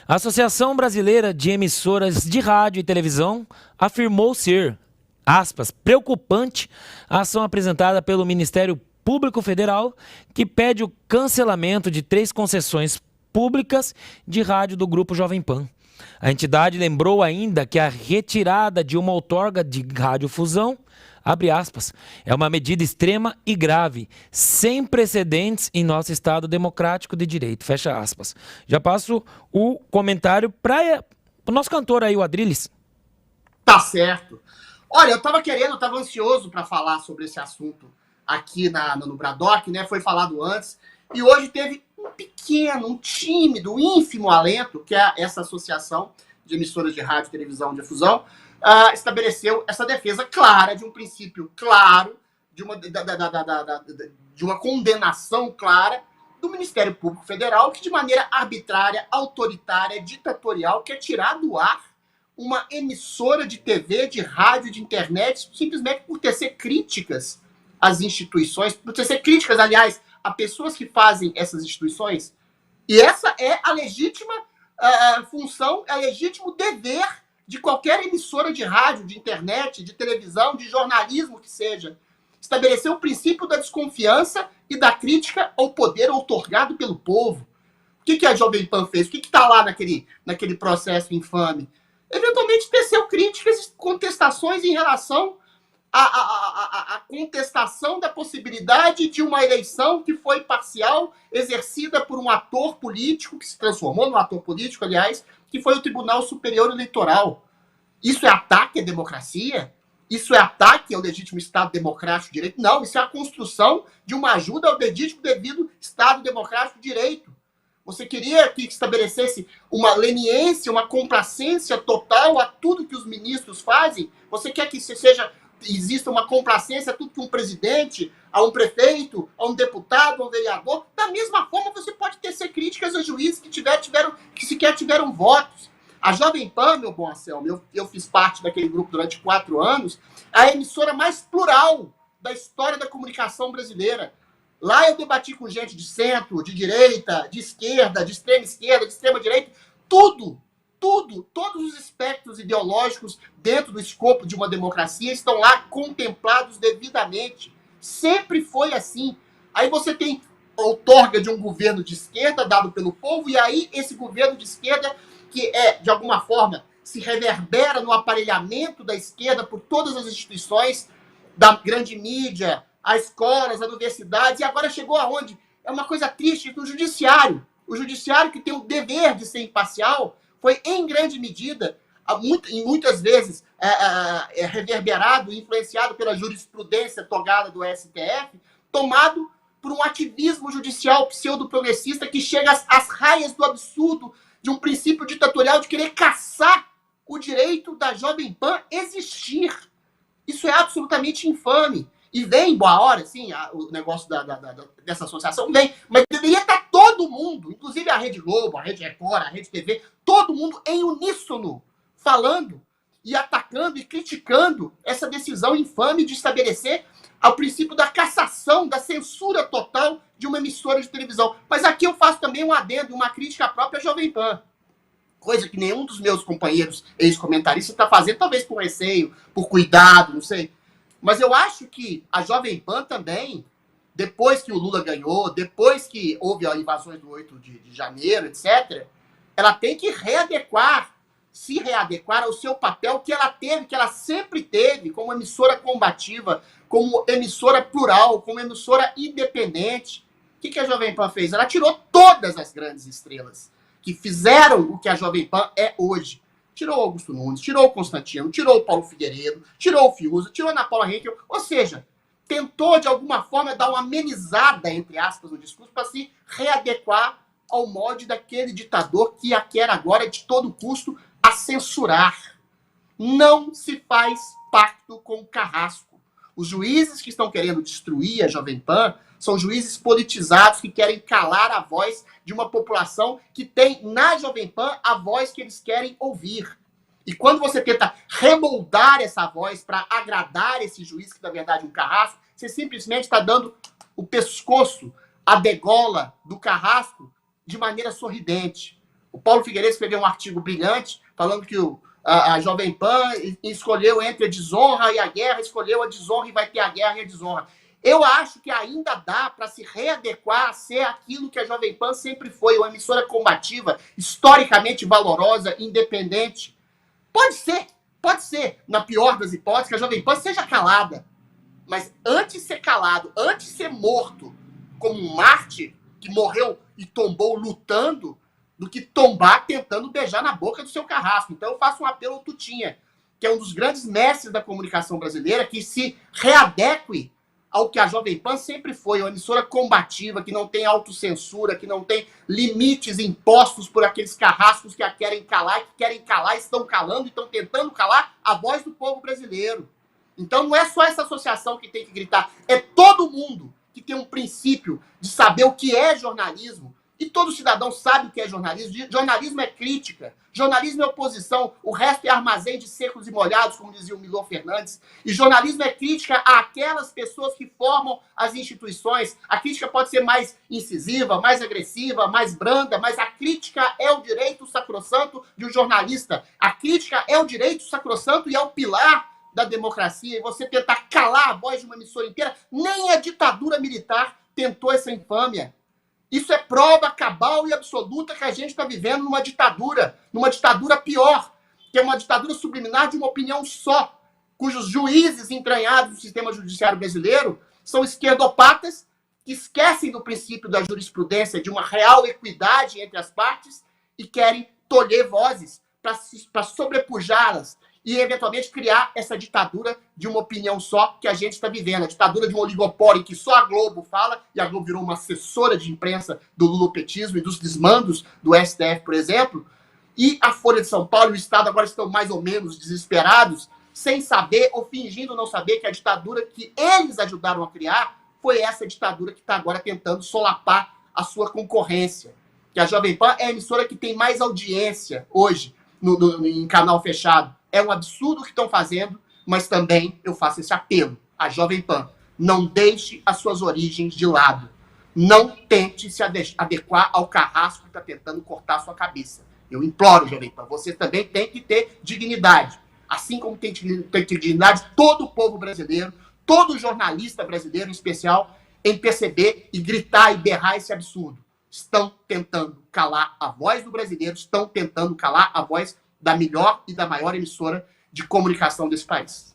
A Associação Brasileira de Emissoras de Rádio e Televisão afirmou ser, aspas, preocupante a ação apresentada pelo Ministério Público Federal, que pede o cancelamento de 3 concessões públicas de rádio do Grupo Jovem Pan. A entidade lembrou ainda que a retirada de uma outorga de radiodifusão, abre aspas, é uma medida extrema e grave, sem precedentes em nosso Estado democrático de direito, fecha aspas. Já passo o comentário para o nosso cantor aí, o Adrilles. Tá certo. Olha, eu tava ansioso para falar sobre esse assunto aqui no Bradock, né? Foi falado antes, e hoje teve um tímido, ínfimo alento, que é essa associação de emissoras de rádio, televisão, difusão, estabeleceu essa defesa clara, de um princípio claro, de uma condenação clara do Ministério Público Federal, que de maneira arbitrária, autoritária, ditatorial, quer tirar do ar uma emissora de TV, de rádio, de internet, simplesmente por tecer críticas às instituições, por tecer críticas, aliás, a pessoas que fazem essas instituições. E essa é a legítima função, é o legítimo dever de qualquer emissora de rádio, de internet, de televisão, de jornalismo que seja. Estabelecer o princípio da desconfiança e da crítica ao poder outorgado pelo povo. O que a Jovem Pan fez? O que está lá naquele processo infame? Eventualmente teceu críticas e contestações em relação à contestação da possibilidade de uma eleição que foi parcial, exercida por um ator político, que se transformou num ator político, aliás, que foi o Tribunal Superior Eleitoral. Isso é ataque à democracia? Isso é ataque ao legítimo Estado democrático de direito? Não, isso é a construção de uma ajuda ao legítimo devido Estado democrático de direito. Você queria que estabelecesse uma leniência, uma complacência total a tudo que os ministros fazem? Você quer que exista uma complacência a tudo que um presidente, a um prefeito, a um deputado, a um vereador? Da mesma forma, você pode tecer críticas a juízes que sequer tiveram votos. A Jovem Pan, meu bom Anselmo, eu fiz parte daquele grupo durante 4 anos, a emissora mais plural da história da comunicação brasileira. Lá eu debati com gente de centro, de direita, de esquerda, de extrema direita, todos os espectros ideológicos dentro do escopo de uma democracia estão lá contemplados devidamente. Sempre foi assim. Aí você tem outorga de um governo de esquerda dado pelo povo, e aí esse governo de esquerda, que de alguma forma, se reverbera no aparelhamento da esquerda por todas as instituições da grande mídia, as escolas, as universidades, e agora chegou aonde? É uma coisa triste, no judiciário. O judiciário, que tem o dever de ser imparcial, foi, em grande medida, e muitas vezes reverberado e influenciado pela jurisprudência togada do STF, tomado por um ativismo judicial pseudo-progressista que chega às raias do absurdo de um princípio ditatorial de querer caçar o direito da Jovem Pan existir. Isso é absolutamente infame. E vem, boa hora, sim, o negócio dessa associação vem, mas deveria estar todo mundo, inclusive a Rede Globo, a Rede Record, a Rede TV, todo mundo em uníssono, falando e atacando e criticando essa decisão infame de estabelecer o princípio da cassação, da censura total de uma emissora de televisão. Mas aqui eu faço também um adendo, uma crítica à própria Jovem Pan. Coisa que nenhum dos meus companheiros ex-comentaristas está fazendo, talvez por receio, por cuidado, não sei. Mas eu acho que a Jovem Pan também, depois que o Lula ganhou, depois que houve as invasões do 8 de janeiro, etc., ela tem que se readequar ao seu papel que ela teve, que ela sempre teve, como emissora combativa, como emissora plural, como emissora independente. O que a Jovem Pan fez? Ela tirou todas as grandes estrelas que fizeram o que a Jovem Pan é hoje. Tirou o Augusto Nunes, tirou o Constantino, tirou o Paulo Figueiredo, tirou o Fiuza, tirou a Ana Paula Henkel, ou seja, tentou de alguma forma dar uma amenizada, entre aspas, no discurso para se readequar ao molde daquele ditador que a quer agora de todo custo a censurar. Não se faz pacto com o carrasco. Os juízes que estão querendo destruir a Jovem Pan são juízes politizados que querem calar a voz de uma população que tem na Jovem Pan a voz que eles querem ouvir. E quando você tenta remoldar essa voz para agradar esse juiz, que na verdade é um carrasco, você simplesmente está dando o pescoço, a degola do carrasco de maneira sorridente. O Paulo Figueiredo escreveu um artigo brilhante falando que a Jovem Pan escolheu entre a desonra e a guerra, escolheu a desonra e vai ter a guerra e a desonra. Eu acho que ainda dá para se readequar a ser aquilo que a Jovem Pan sempre foi, uma emissora combativa, historicamente valorosa, independente. Pode ser, na pior das hipóteses, que a Jovem Pan seja calada. Mas antes de ser calado, antes de ser morto como um mártir que morreu e tombou lutando, do que tombar tentando beijar na boca do seu carrasco. Então eu faço um apelo ao Tutinha, que é um dos grandes mestres da comunicação brasileira, que se readeque ao que a Jovem Pan sempre foi, uma emissora combativa, que não tem autocensura, que não tem limites impostos por aqueles carrascos que a querem calar, estão calando e estão tentando calar a voz do povo brasileiro. Então não é só essa associação que tem que gritar, é todo mundo que tem um princípio de saber o que é jornalismo. E todo cidadão sabe o que é jornalismo. Jornalismo é crítica, jornalismo é oposição, o resto é armazém de secos e molhados, como dizia o Milor Fernandes. E jornalismo é crítica àquelas pessoas que formam as instituições. A crítica pode ser mais incisiva, mais agressiva, mais branda, mas a crítica é o direito sacrossanto de um jornalista. A crítica é o direito sacrossanto e é o pilar da democracia. E você tentar calar a voz de uma emissora inteira, nem a ditadura militar tentou essa infâmia. Isso é prova cabal e absoluta que a gente está vivendo numa ditadura pior, que é uma ditadura subliminar de uma opinião só, cujos juízes entranhados no sistema judiciário brasileiro são esquerdopatas que esquecem do princípio da jurisprudência, de uma real equidade entre as partes e querem tolher vozes para sobrepujá-las e, eventualmente, criar essa ditadura de uma opinião só que a gente está vivendo. A ditadura de um oligopólio que só a Globo fala, e a Globo virou uma assessora de imprensa do lulopetismo e dos desmandos do STF, por exemplo, e a Folha de São Paulo e o Estado agora estão mais ou menos desesperados, sem saber ou fingindo não saber que a ditadura que eles ajudaram a criar foi essa ditadura que está agora tentando solapar a sua concorrência. Que a Jovem Pan é a emissora que tem mais audiência hoje em canal fechado. É um absurdo o que estão fazendo, mas também eu faço esse apelo à Jovem Pan. Não deixe as suas origens de lado. Não tente se adequar ao carrasco que está tentando cortar a sua cabeça. Eu imploro, Jovem Pan, você também tem que ter dignidade. Assim como tem que ter dignidade todo o povo brasileiro, todo jornalista brasileiro, em especial, em perceber e gritar e berrar esse absurdo. Estão tentando calar a voz do brasileiro, estão tentando calar a voz da melhor e da maior emissora de comunicação desse país.